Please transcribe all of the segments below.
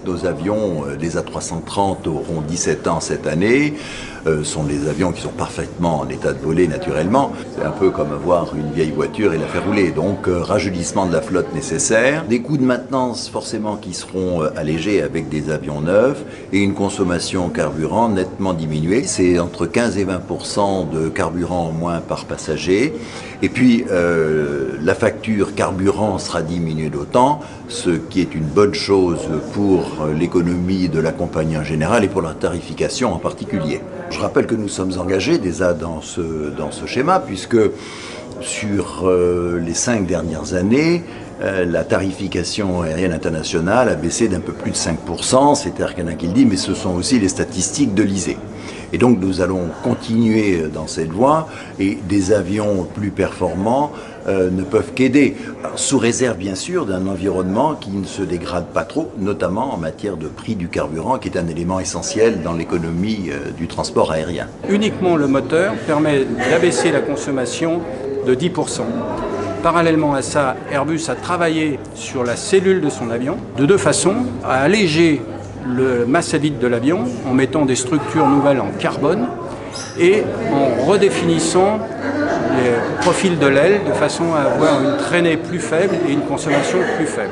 Nos avions, les A330, auront 17 ans cette année. Sont des avions qui sont parfaitement en état de voler naturellement. C'est un peu comme avoir une vieille voiture et la faire rouler. Donc rajeunissement de la flotte nécessaire, des coûts de maintenance forcément qui seront allégés avec des avions neufs et une consommation carburant nettement diminuée. C'est entre 15 et 20% de carburant en moins par passager. Et puis la facture carburant sera diminuée d'autant, ce qui est une bonne chose pour l'économie de la compagnie en général et pour la tarification en particulier. Je rappelle que nous sommes engagés déjà dans ce schéma, puisque sur les 5 dernières années, la tarification aérienne internationale a baissé d'un peu plus de 5%, c'est Air Canada qui le dit, mais ce sont aussi les statistiques de l'ISEE. Et donc nous allons continuer dans cette voie et des avions plus performants ne peuvent qu'aider, sous réserve bien sûr d'un environnement qui ne se dégrade pas trop, notamment en matière de prix du carburant qui est un élément essentiel dans l'économie du transport aérien. Uniquement le moteur permet d'abaisser la consommation de 10%. Parallèlement à ça, Airbus a travaillé sur la cellule de son avion de deux façons, à alléger le masse à vide de l'avion en mettant des structures nouvelles en carbone et en redéfinissant les profils de l'aile de façon à avoir une traînée plus faible et une consommation plus faible.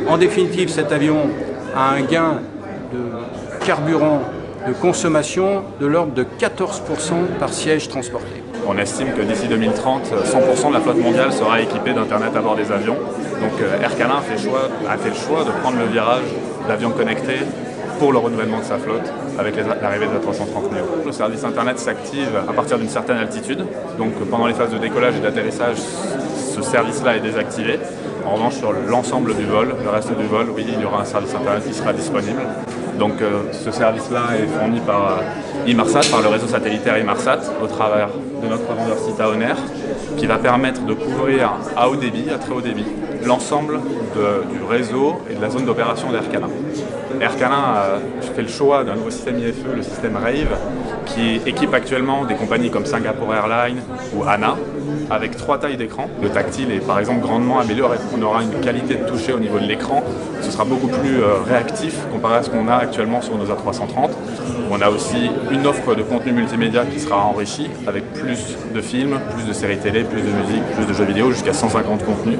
En définitive, cet avion a un gain de carburant, de consommation de l'ordre de 14% par siège transporté. On estime que d'ici 2030, 100% de la flotte mondiale sera équipée d'Internet à bord des avions. Donc Air Canada a fait le choix de prendre le virage d'avions connectés pour le renouvellement de sa flotte avec l'arrivée de la 330 Neo. Le service Internet s'active à partir d'une certaine altitude. Donc pendant les phases de décollage et d'atterrissage, ce service-là est désactivé. En revanche, sur l'ensemble du vol, le reste du vol, oui, il y aura un service Internet qui sera disponible. Donc ce service-là est fourni par Inmarsat, par le réseau satellitaire Inmarsat, au travers de notre vendeur Citaonair, qui va permettre de couvrir à haut débit, à très haut débit, l'ensemble du réseau et de la zone d'opération d'Air Canada. Air Canada a fait le choix d'un nouveau système IFE, le système Rave, qui équipe actuellement des compagnies comme Singapore Airlines ou ANA, avec 3 tailles d'écran. Le tactile est par exemple grandement amélioré. On aura une qualité de toucher au niveau de l'écran. Ce sera beaucoup plus réactif comparé à ce qu'on a actuellement sur nos A330. On a aussi une offre de contenu multimédia qui sera enrichie avec plus de films, plus de séries télé, plus de musique, plus de jeux vidéo, jusqu'à 150 contenus.